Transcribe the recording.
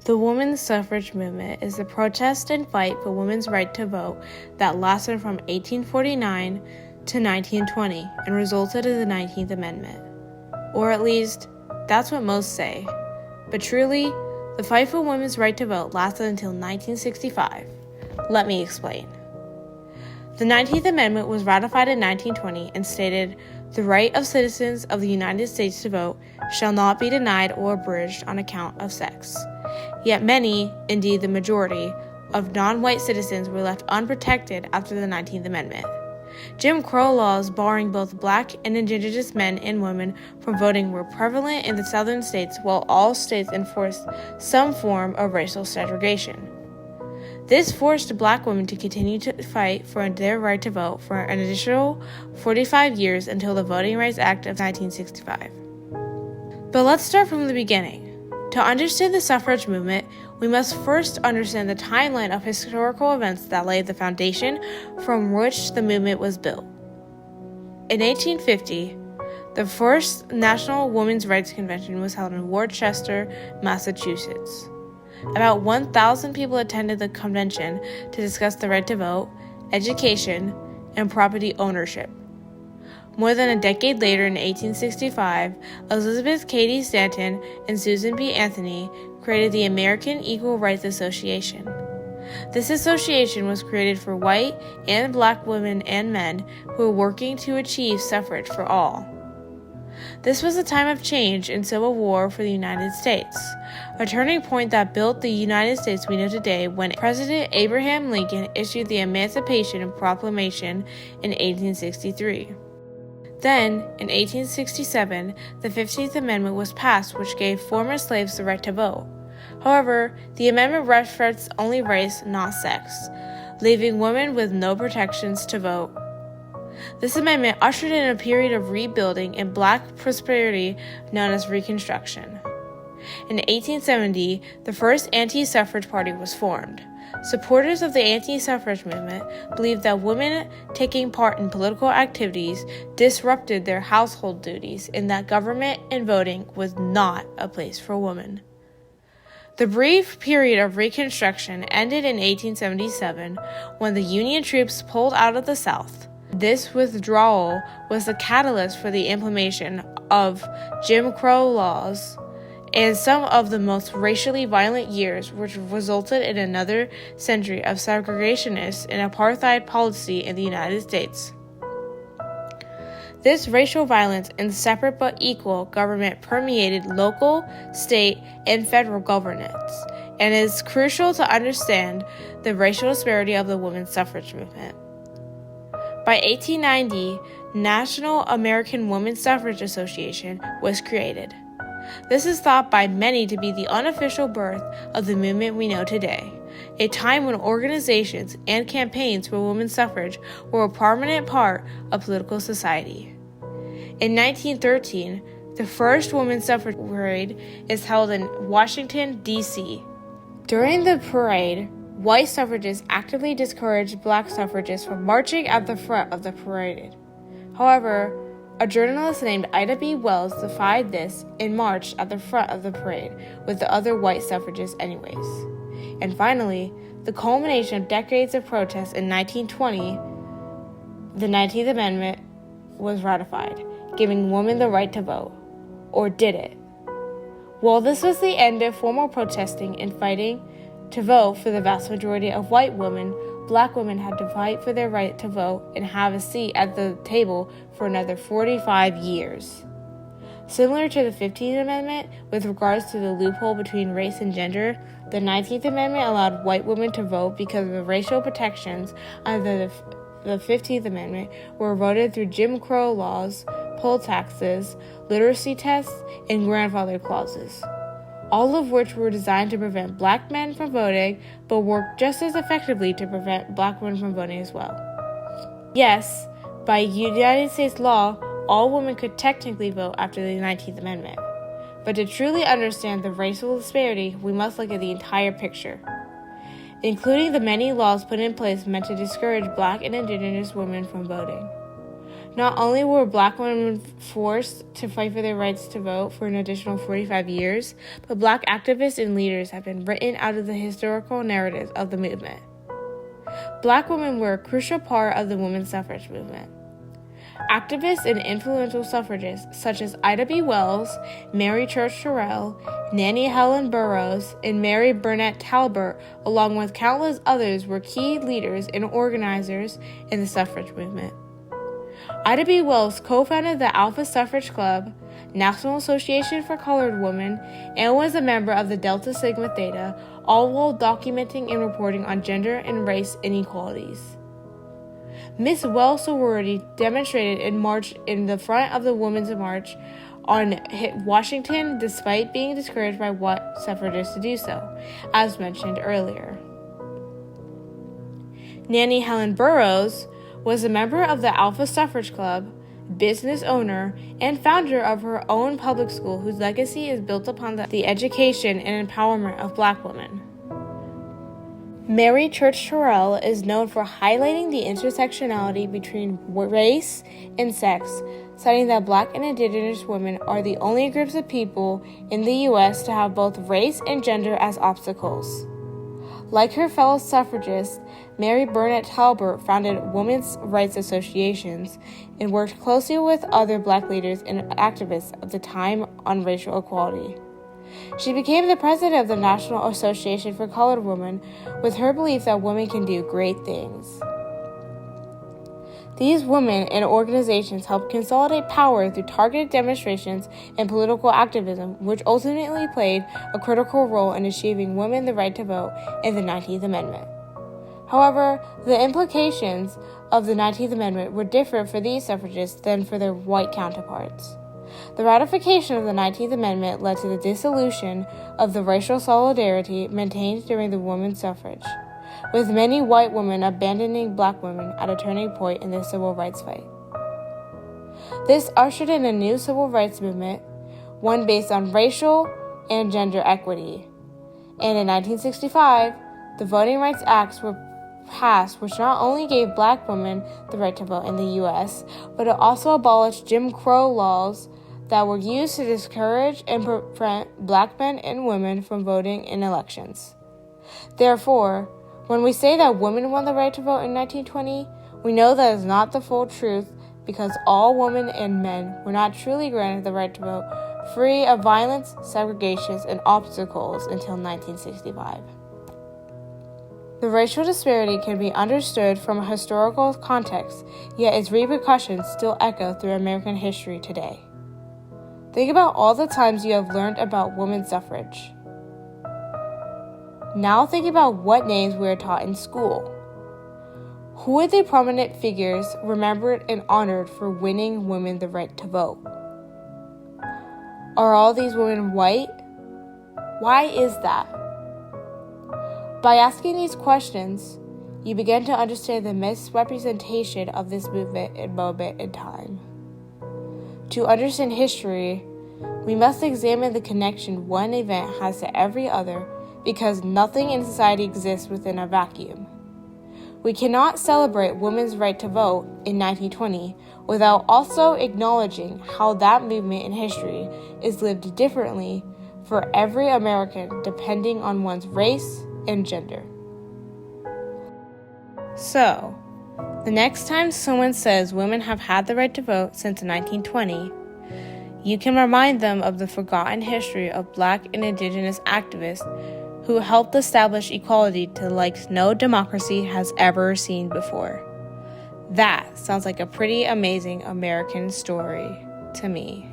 The women's suffrage movement is the protest and fight for women's right to vote that lasted from 1849 to 1920 and resulted in the 19th Amendment. Or at least, that's what most say. But truly, the fight for women's right to vote lasted until 1965. Let me explain. The 19th Amendment was ratified in 1920 and stated, "The right of citizens of the United States to vote shall not be denied or abridged on account of sex." Yet many, indeed the majority, of non-white citizens were left unprotected after the 19th Amendment. Jim Crow laws barring both black and indigenous men and women from voting were prevalent in the southern states, while all states enforced some form of racial segregation. This forced black women to continue to fight for their right to vote for an additional 45 years until the Voting Rights Act of 1965. But let's start from the beginning. To understand the suffrage movement, we must first understand the timeline of historical events that laid the foundation from which the movement was built. In 1850, the first National Women's Rights Convention was held in Worcester, Massachusetts. About 1,000 people attended the convention to discuss the right to vote, education, and property ownership. More than a decade later, in 1865, Elizabeth Cady Stanton and Susan B. Anthony created the American Equal Rights Association. This association was created for white and black women and men who were working to achieve suffrage for all. This was a time of change and civil war for the United States, a turning point that built the United States we know today when President Abraham Lincoln issued the Emancipation Proclamation in 1863. Then, in 1867, the 15th Amendment was passed, which gave former slaves the right to vote. However, the amendment referenced only race, not sex, leaving women with no protections to vote. This amendment ushered in a period of rebuilding and black prosperity known as Reconstruction. In 1870, the first anti-suffrage party was formed. Supporters of the anti-suffrage movement believed that women taking part in political activities disrupted their household duties and that government and voting was not a place for women. The brief period of Reconstruction ended in 1877 when the Union troops pulled out of the South. This withdrawal was the catalyst for the implementation of Jim Crow laws and some of the most racially violent years, which resulted in another century of segregationist and apartheid policy in the United States. This racial violence and separate but equal government permeated local, state, and federal governance, and is crucial to understand the racial disparity of the women's suffrage movement. By 1890, National American Women's Suffrage Association was created. This is thought by many to be the unofficial birth of the movement we know today, a time when organizations and campaigns for women's suffrage were a prominent part of political society. In 1913, the first women's suffrage parade is held in Washington, D.C. During the parade, white suffragists actively discouraged black suffragists from marching at the front of the parade. However, a journalist named Ida B. Wells defied this and marched at the front of the parade with the other white suffragists anyways. And finally, the culmination of decades of protests in 1920, the 19th Amendment was ratified, giving women the right to vote. Or did it? While this was the end of formal protesting and fighting to vote for the vast majority of white women, black women had to fight for their right to vote and have a seat at the table for another 45 years. Similar to the 15th Amendment, with regards to the loophole between race and gender, the 19th Amendment allowed white women to vote because of the racial protections under the 15th Amendment were voted through Jim Crow laws, poll taxes, literacy tests, and grandfather clauses, all of which were designed to prevent black men from voting, but worked just as effectively to prevent black women from voting as well. Yes, by United States law, all women could technically vote after the 19th Amendment. But to truly understand the racial disparity, we must look at the entire picture, including the many laws put in place meant to discourage black and indigenous women from voting. Not only were black women forced to fight for their rights to vote for an additional 45 years, but black activists and leaders have been written out of the historical narratives of the movement. Black women were a crucial part of the women's suffrage movement. Activists and influential suffragists such as Ida B. Wells, Mary Church Terrell, Nannie Helen Burroughs, and Mary Burnett Talbot, along with countless others, were key leaders and organizers in the suffrage movement. Ida B. Wells co-founded the Alpha Suffrage Club, National Association for Colored Women, and was a member of the Delta Sigma Theta, all while documenting and reporting on gender and race inequalities. Miss Wells' sorority demonstrated and marched in the front of the Women's March on Washington despite being discouraged by white suffragists to do so, as mentioned earlier. Nannie Helen Burroughs was a member of the Alpha Suffrage Club, business owner, and founder of her own public school whose legacy is built upon the education and empowerment of black women. Mary Church Terrell is known for highlighting the intersectionality between race and sex, citing that black and indigenous women are the only groups of people in the U.S. to have both race and gender as obstacles. Like her fellow suffragists, Mary Burnett Talbot founded women's rights associations and worked closely with other black leaders and activists of the time on racial equality. She became the president of the National Association for Colored Women with her belief that women can do great things. These women and organizations helped consolidate power through targeted demonstrations and political activism, which ultimately played a critical role in achieving women the right to vote in the 19th Amendment. However, the implications of the 19th Amendment were different for these suffragists than for their white counterparts. The ratification of the 19th Amendment led to the dissolution of the racial solidarity maintained during the women's suffrage, with many white women abandoning black women at a turning point in the civil rights fight. This ushered in a new civil rights movement, one based on racial and gender equity. And in 1965, the Voting Rights Acts were passed, which not only gave black women the right to vote in the U.S., but it also abolished Jim Crow laws that were used to discourage and prevent black men and women from voting in elections. Therefore, when we say that women won the right to vote in 1920, we know that is not the full truth because all women and men were not truly granted the right to vote free of violence, segregations, and obstacles until 1965. The racial disparity can be understood from a historical context, yet its repercussions still echo through American history today. Think about all the times you have learned about women's suffrage. Now think about what names we are taught in school. Who are the prominent figures remembered and honored for winning women the right to vote? Are all these women white? Why is that? By asking these questions, you begin to understand the misrepresentation of this movement and moment in time. To understand history, we must examine the connection one event has to every other because nothing in society exists within a vacuum. We cannot celebrate women's right to vote in 1920 without also acknowledging how that movement in history is lived differently for every American depending on one's race and gender. So, the next time someone says women have had the right to vote since 1920, you can remind them of the forgotten history of Black and Indigenous activists who helped establish equality to likes no democracy has ever seen before. That sounds like a pretty amazing American story to me.